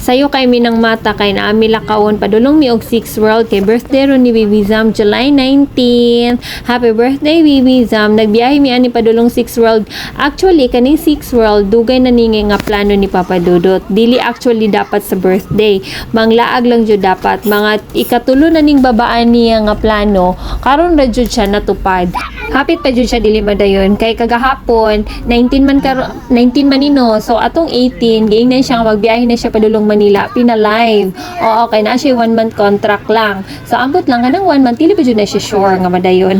Sayo kay minang mata kay naami lakawon padulong mi og 6 world kay birthday ron ni Bibi Zam July 19th. Happy birthday Bibi Zam. Nagbiyahe mi ani padulong 6 world. Actually kaning 6 world dugay na ningi nga plano ni Papa Dudot. Dili actually dapat sa birthday. Manglaag lang jud dapat mga ikatulo na ning babaan niya nga plano karon ra jud siya natupad. Hapit pa jud siya dili madayon kay kagahapon 19 man ino. So atong 18 giingnan siya nga magbiyahe na siya padulong Manila, pina-live. Oo, okay na siya 1 month contract lang. So, ambot lang nga ng 1 month, dili pa dyan na siya sure nga madayon.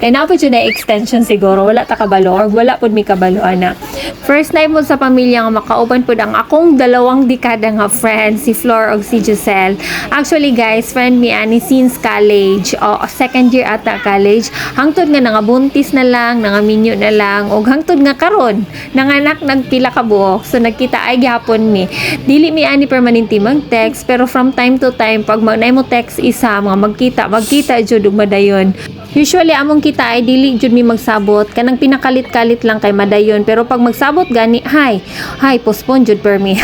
Kaya na pa dyan na extension siguro. Wala ta kabalo or wala po mi kabalo, ana. First time mo sa pamilya nga makauban po ang akong 2 dekada nga friend, si Flor o si Giselle. Actually, guys, friend mi ani since college. O, second year ata college. Hangtod nga nangabuntis na lang, nangaminyo na lang, o hangtod nga karon nanganak nagpila ka buok. So, nagkita ay gihapon mi. Dili mi ani permanente mag-text pero from time to time pag magnay mo text isa mga magkita jud ug madayon. Usually among kita ay dili jud mi magsabot kanang pinakalit-kalit lang kay madayon pero pag magsabot gani hi postpone jud per me.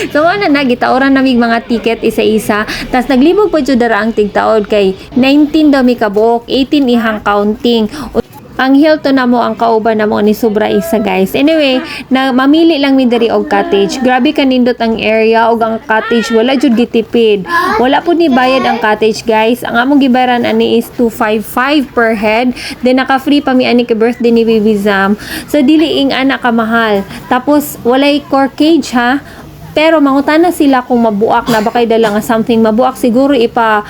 So ana na gitaoran namig mga ticket isa-isa tas naglibog pa jud dara ang tigtaod kay 19 daw mi kabuok 18 ihang counting. Ang Hilton na mo ang kauban na mo ni sobra isa guys. Anyway, na mamili lang mi diri og cottage. Grabe kanindot ang area og ang cottage wala jud gitipid. Wala pud ni bayad ang cottage guys. Ang among gibayaran ani is 255 per head. Then naka-free pa mi ani kay birthday ni Bibi Zam. So dili ing ana ka mahal. Tapos walay core cage ha. Pero mangutana sila kung mabuak na bakay dala nga something mabuak siguro ipa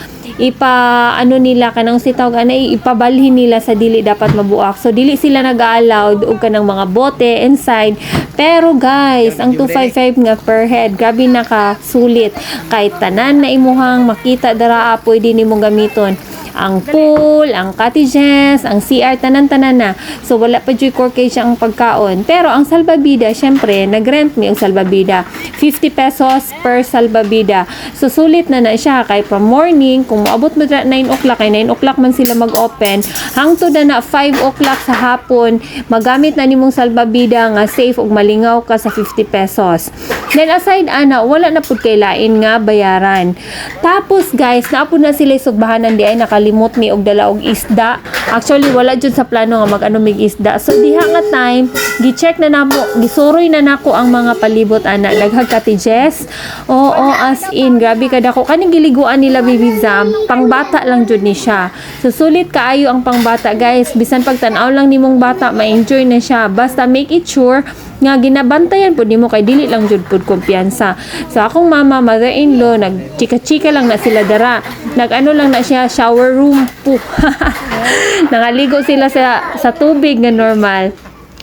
ano nila kanang sitawag anay ipabalhin nila sa dili dapat mabuak. So dili sila nag-allowed og kanang mga bote inside. Pero guys, ang 255 nga per head, grabe nakasulit. Kahit tanan na imuhang makita dara pwede nimo gamiton. Ang pool, ang cottages, ang CR, tanan-tanan na. So, wala pa dyan corkage ang pagkaon. Pero, ang salbabida, syempre, nag-rent mi ang salbabida. 50 pesos per salbabida. So, sulit na siya. Kay from morning, kung maabot mo 9 o'clock, kay 9 o'clock man sila mag-open, hangtod na 5 o'clock sa hapon, magamit na nimong salbabida nga safe ug malingaw ka sa 50 pesos. Then, aside, wala na pud kay lain nga bayaran. Tapos, guys, naapod na sila sugbahanan di ay nakalimot mi og dala og isda. Actually wala jud sa plano nga mag-ano mig isda. So diha nga time, gi-check na namo, gisuroy na nako ang mga palibot ana, daghag cottages. Oo, as in grabe kadako kaning giliguan nila Bibi Zam, pangbata lang jud ni siya. So sulit kaayo ang pangbata guys, bisan pag tan-aw lang nimong bata, ma-enjoy na siya. Basta make it sure nga ginabantayan pud nimo kay dili lang jud pud kumpiyansa. So akong mama, mother-in-law, nagchika-chika lang na sila dara. Nag-ano lang na siya, shower room po. Nangaligo sila sa tubig nga normal.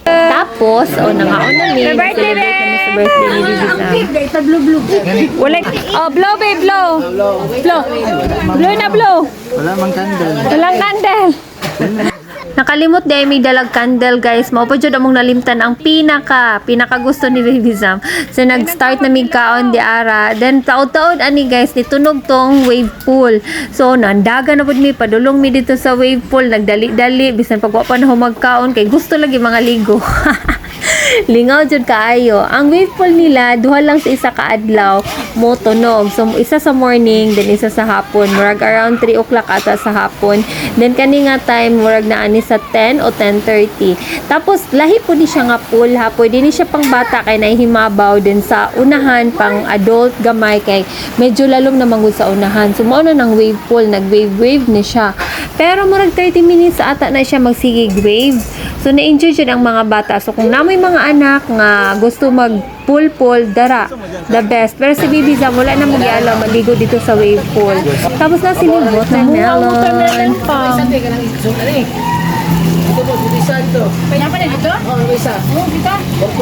Tapos, nangaon na mi. Celebrate kami sa birthday ni Bibi Zam. Wala, blow babe, blow. Blow. Blow na blow. Wala mang candle. Walang candle. Nakalimot di ay may dalag candle guys. Mao pa jud among nalimtan ang pinaka gusto ni Bibi Zam. So nag-start na mig kaon di ara. Then taod-taod ani guys nitunog tong wave pool. So nandaga na pud mi padulong mi dito sa wave pool, nagdali-dali bisan pag wa pa na magkaon kay gusto lagi mga ligo. Lingaw jud kaayo. Ang wave pool nila duha lang sa isa ka adlaw mo tunog. So isa sa morning then isa sa hapon. Murag around 3 o'clock ata sa hapon. Then kani nga time murag na ani sa 10 o 10:30. Tapos lahi po ni siya nga pool ha. Pwede ni siya pang bata kay nahihimabaw din sa unahan pang adult gamay kay medyo lalom na manggod sa unahan. So mao na nang wave pool, nag-wave ni siya. Pero murag 30 minutes ata na siya magsigig wave. So na-enjoy jud ang mga bata. So kung namoy mga anak nga gusto mag pool dara the best. Pero si Bibi Zam wala na mag-ialaw maligo dito sa wave pool. Tapos na sila watermelon. Ito po, isa ito. Kaya pa na dito? Oo, isa. Oo, dito. 1.5.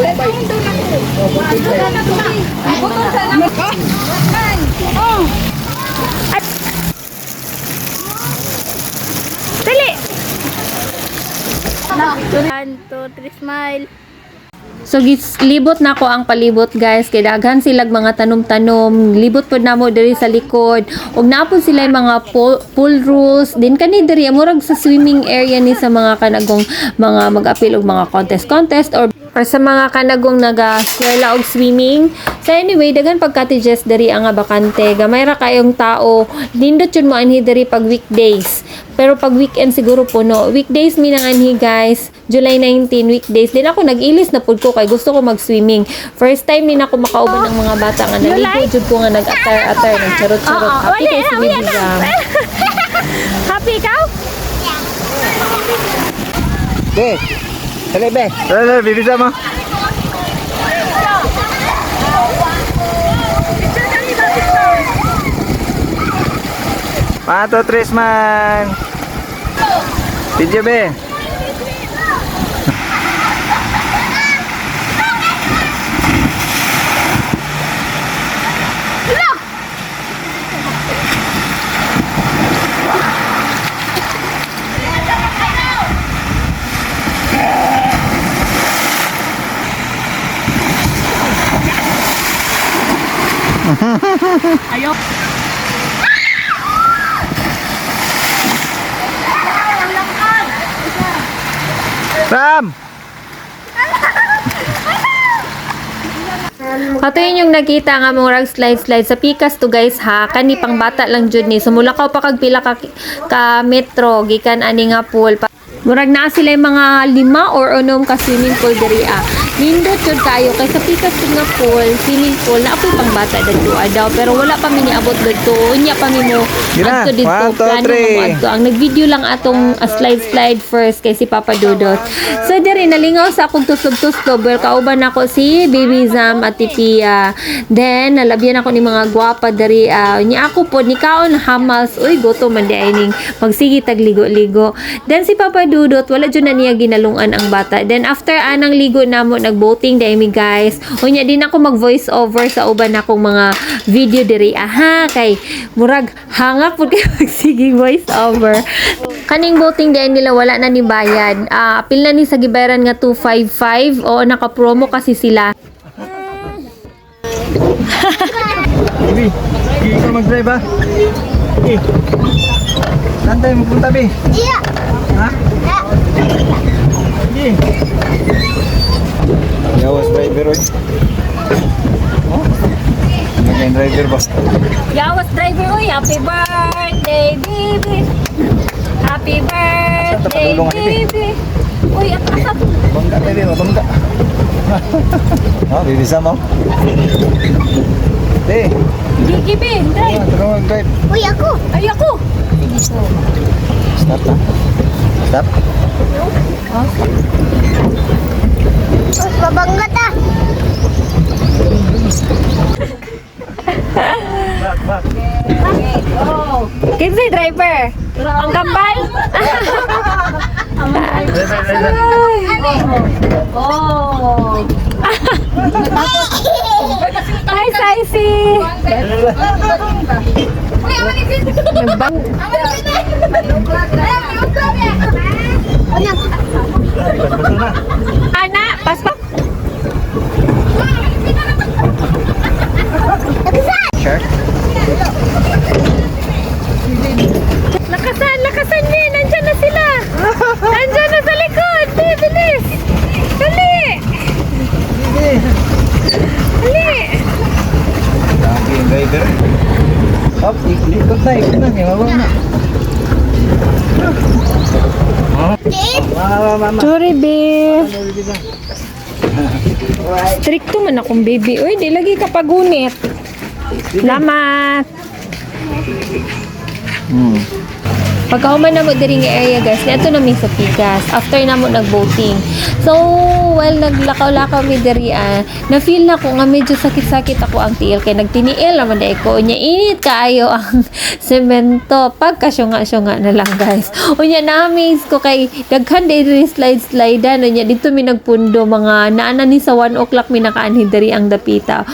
Oh. Dali! 1, 2, 3, smile. So libot na ko ang palibot guys kay daghan silag mga tanom-tanom, libot pod namo diri sa likod ug naapod sila mga pool rules din kani diri murag sa swimming area ni sa mga kanagong mga mag-apil og mga contest or or sa mga kanagong naga-share la og swimming. So anyway, daghan pag-cottages diri ang nga bakante. Gamay ra kayong tao. Nindot yun mo anhi diri pag weekdays. Pero pag weekend siguro puno. Weekdays mi nang anhi guys. July 19 weekdays. Din ako nag-ilis na pud ko kay gusto ko mag-swimming. First time din ako makauban ng mga bata nga naligo jud ko nga nag-atar-atar, nagcharot-charot. Happy kay si Baby Jam. Happy ikaw? Be, dali be. Dali, bibisa mo. Pato, tres man. Video be. Ram! Kato yun yung nakita nga mong slide sa pikas to guys ha. Kani pang bata lang jud ni. Sumulakaw pa kag pila ka metro gikan ani nga pool. Murag na sila yung mga 5 or unom ka swimming pool diri ah. Nindot jud kayo kay sa pikas jud nga pool, swimming pool na apoy pang bata dadto daw pero wala pa mi niabot dadto. Unya pa mi mo Gina, adto dito 1, 2, plano mo adto. Ang nagvideo lang atong slide first kay si Papa Dudot. So diri nalingaw sa akong tuslog-tuslog well kauban ako si Baby Zam at Pia. Then nalabyan ako ni mga gwapa diri nya ako pod ni kaon hamals uy goto man di ining magsigi tag ligo-ligo. Then si Papa Dudot wala jud na niya ginalungan ang bata. Then after anang ligo namo nag-boating dai mi guys. Unya din ako mag voice over sa uban akong mga video diri aha kay murag hanga pud kay magsige voice over. Kaning boating dai nila wala na ni bayad. Apil na ni sa gibayaran nga 255 o naka-promo kasi sila. Bibi, hindi ka mag-drive ha? Eh. Saan tayo magpunta, Bi? Iya. Ha? Bi. Yawas driver, oy. Oh? Naging driver ba? Yawas driver oy, happy birthday baby. Happy birthday padulong, Ate? baby. Uy, at asap. Bangga tayo, Bi, mabangga. Ha, bibisa mo? Di. Gigibi, drive. Tulungan mag-drive. Uy, ako. Ay ako. Stop na. Stop. Babangga ta. Back, back. Kinsay driver? Ang kambal? Driver, driver. Oh. Hi, Saisi. Nagbang. Betul na. Anak, paspak. Sure. Lakasan niya. Nandyan na sila. Nandyan na sa likod. Bilis. Dali. Dali. Lagi yung driver. Hop, ikot na. Mabaw na. Mama. Sorry, babe. Stricto man akong baby. Uy, di lagi ka pagunit. Salamat. Pagkahuman na mo diri nga area guys, neto na mi sa Pikas. After na mo nag-boating. So, while naglakaw-lakaw mi diri na-feel na ko nga medyo sakit-sakit ako ang tiil kay nagtiniil naman dai ko. Unya init kaayo ang semento. Pagkasyunga-syunga na lang guys. Unya na-amaze ko kay daghan diri slide-slidean. Unya dito mi nagpundo mga naana ni sa 1 o'clock mi nakaanhi diri ang dapita.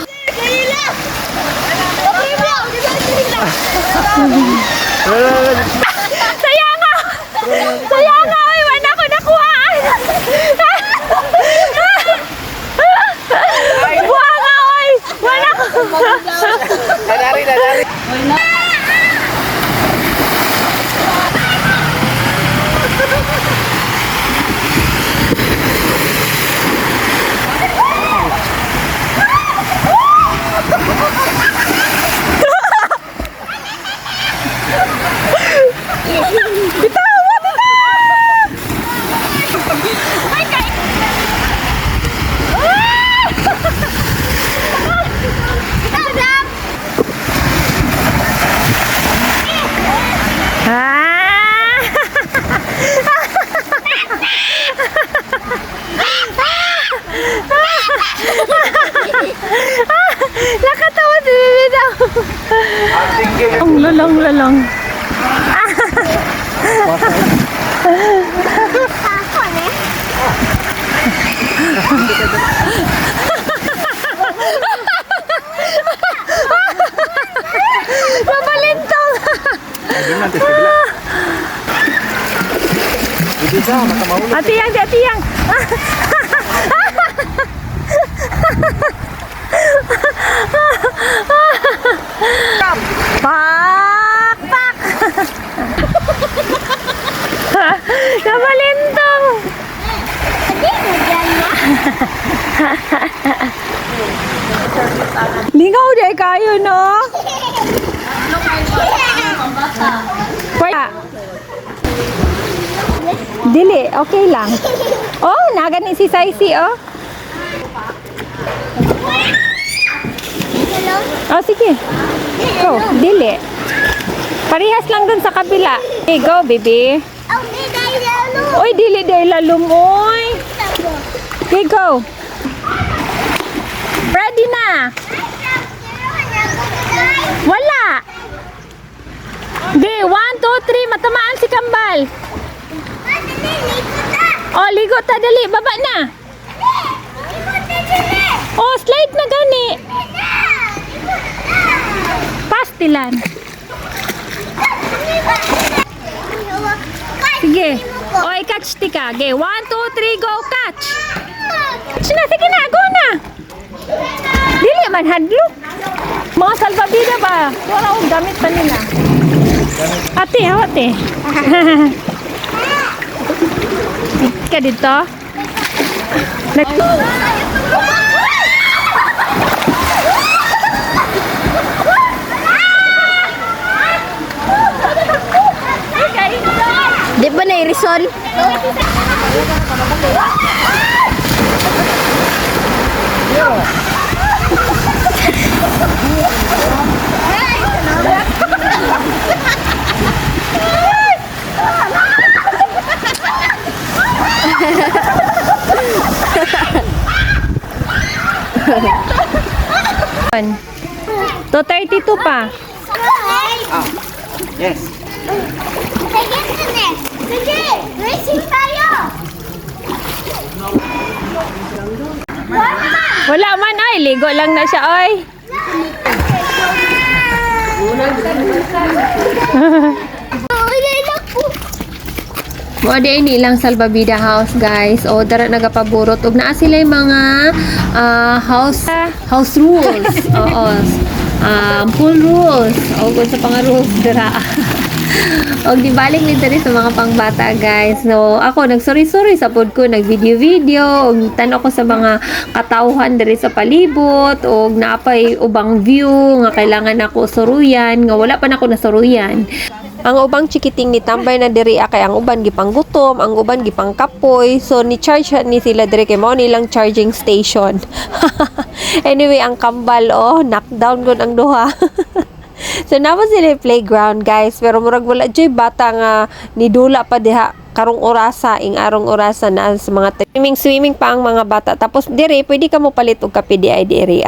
Sayang nga, ay, wala ko nakuhaan. Buha nga, oy. Wala ko. Nadari. bibitaw. Ang lulong. Mabalintong. Doon natin sa kabila. Hindi ka, matamahulog. Atiyang. Pak. Nabalintong. Lingaw day kayo, no? Dili, okay lang. Oh, nagani si Saisi, oh. Oh, sige. Go, dili. Parehas lang dun sa kabila. Okay, go, baby. Oy, dili day lalum, oy. Okay, go. Ready na. Wala. Di, 1, 2, 3, matamaan si Kambal. Oh, ligo ta dali, baba na. Oh, slide na gani. Pastilan. Sige. Oh, i-catch ti ka. Okay, 1, 2, 3, go, catch. Catch na, sige na, go na. Dili man hadlo. Mga salbabida ba? Wala akong gamit pa nila. Ate. Ka dito? Di ba na irisol? To 32 pa. Yes. Sige, racing tayo! Wala man ay, ligo lang na siya ay. Mo di ini lang salbabida house guys. O dara nagapaburot ug naa sila yung mga house rules. Oo. Pool rules. O sa pang rules dira. Og di balik ni diri sa mga pangbata guys. So ako nagsorry sa pod ko, nagvideo-video og tanong ko sa mga katawhan diri sa palibot og naapay ubang view nga kailangan ako suruyan nga wala pa nako nasuruyan. Ang ubang chikiting ni tambay na diri kay ang uban gipanggutom, ang uban gipangkapoy. So ni charge ni sila diri kay mao nilang charging station. Anyway, ang kambal knockdown gud ang duha. So naman sila yung playground guys, pero murag wala joy bata nga nidula pa diha karong orasa ing arong orasa na sa mga swimming pa ang mga bata. Tapos dire pwede ka mo palit og kape di diri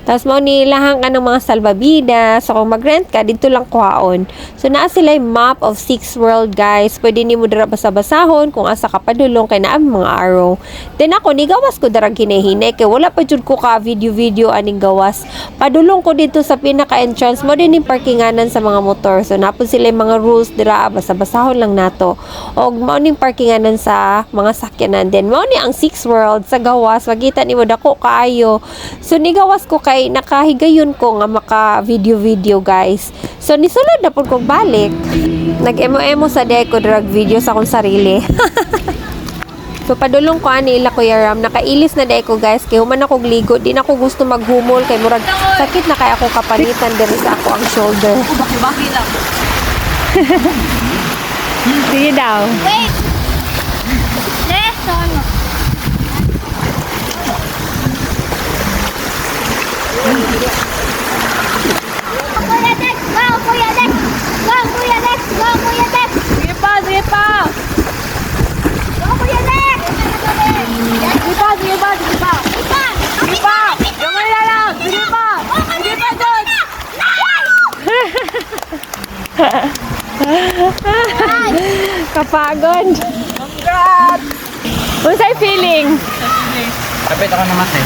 Tapos mao ni lahang ka ng mga salbabida. So kung mag-rent ka dito lang kuhaon. So naa sila yung map of Six World guys. Pwede nimo dira basa-basahon kung asa ka padulong kay naa mga arrow. Then ako ni gawas ko dara hinay-hinay kay wala pa jud ko ka video aning gawas. Padulong ko dito sa pinaka entrance mo din yung parkinganan sa mga motor. So napon sila yung mga rules dira basa-basahon lang nato. Og mao ning parkinganan sa mga sakyanan. Then mao ni ang Six World sa gawas, makita nimo dako kaayo. So ni gawas ko kay nakahigayon ko nga maka video guys. So nisulod na pud kog balik. Nag-emo sa day ko drag video sa akong sarili. So padulong ko ani ila Kuya Ram, nakailis na day ko guys kay human ako ligo, di na ako gusto maghumol kay murag sakit na kay ako kapanitan diri sa ako ang shoulder. Baki lang. Sige daw. Wait! Lesson! Kuya Dex! Go, Kuya Dex! Go, Kuya Dex! Go, Kuya Dex! Sige pa. Go, Kuya Dex! Sige pa. Ipa! Gamay na lang. Sige pa. Kapagod. Unsay feeling? Kapit ako namatay.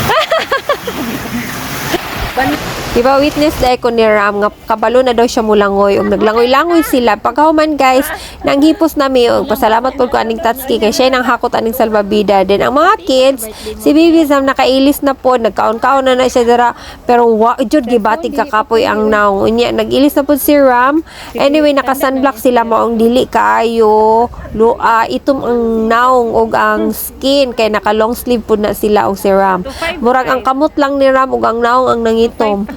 Diba witness dahil ko ni Ram nga kabalo na daw siya mulangoy naglangoy-langoy sila pagkahuman guys nanghipos nami og pasalamat po ko aning Tatsuki kay siya nang hakot aning salbabida then ang mga kids si Bibi Zam nakailis na po nagkaon-kaon na siya dira pero wa jud gibatig kakapoy ang naong unya nagilis na po si Ram anyway naka sunblock sila maong dili kaayo itom ang naong og ang skin kay naka long sleeve po na sila og si Ram murag ang kamot lang ni Ram og ang naong ang nangitom.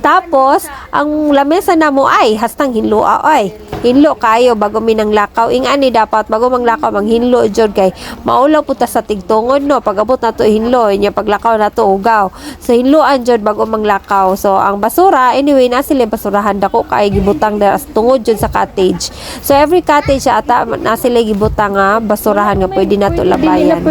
Tapos, ang lamesa na mo ay hastang hinlo ay. Hinlo kayo bago minang lakaw. Ingani dapat bago manglakaw manghinlo jud kay maulaw puta sa tigtungod no. Pagabot na to hinlo, inya paglakaw na to ugaw. So hinloan jud bago manglakaw. So ang basura anyway na sila basurahan dako kay gibutang dara tungod jud sa cottage. So every cottage ata na sila gibutang nga basurahan nga pwede na to labayan.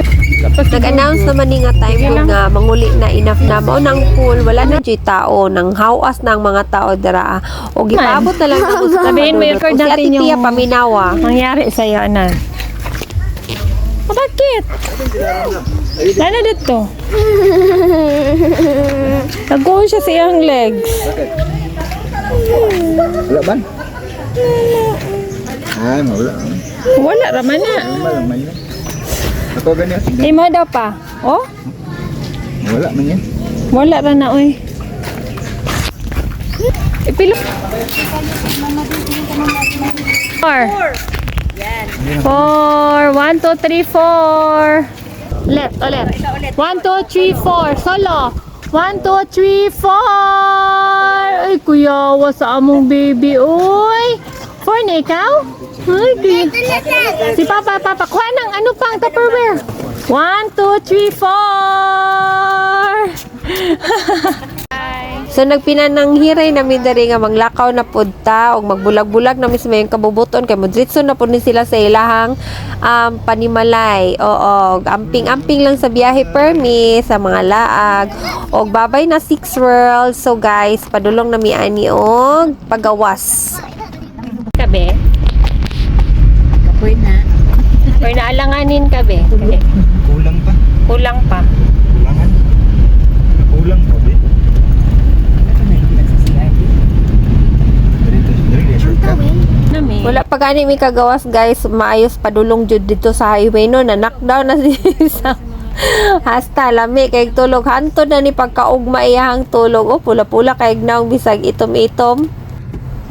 Nag-announce naman ni nga time po nga manguli na enough na mao nang pool wala na jud tao nang hawas ng mga tao dara o gipaabot na lang ako sa Sabihin mo, madulot. i-record Si Ate natin yung- Tia paminawa. Mangyari sa'yo, anan? Bakit? Lalo dito. Nag-go siya sa iyang legs. Wala ba? Ay, mawala. Wala raman na. Wala man yan. Ako ganyan. Sige. Imo daw pa. Oh? Wala man yan. Wala ra na, oy. Ipilo. 4. 4. 1, 2, 3, 4. Ulit. 1, 2, 3, 4. Solo. 1, 2, 3, 4. Ay, kuyawa sa among baby, oy. 4 na ikaw? Ay, kuya. Si Papa, kuha ng ano pang Tupperware. 1, 2, 3, 4. So nagpinanang hiray namin dari nga manglakaw na pudta og magbulag-bulag na mismo yung kabubuton kay modritso na pud ni sila sa ilahang panimalay. Oo, amping-amping lang sa biyahe permi sa mga laag og babay na 6 World. So guys, padulong nami ani og pagawas. Kabe? Kapoy na. Or naalanganin kabe? Kulang pa. Kulang pa. Kulangan. Kulang pa, be. Shortcut. Nami. Wala pa gani mi kagawas guys, maayos padulong jud dito sa highway no na knockdown na si Sam. Hasta lami kay tulog hantod na ni pagkaugma iyahang tulog o pula-pula kay gnaong bisag itom-itom.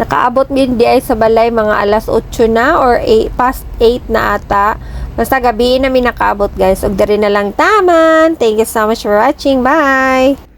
Nakaabot min di ay sa balay mga alas 8 na or past 8 na ata. Basta gabi na mi nakaabot guys. Og diri na lang taman. Thank you so much for watching. Bye.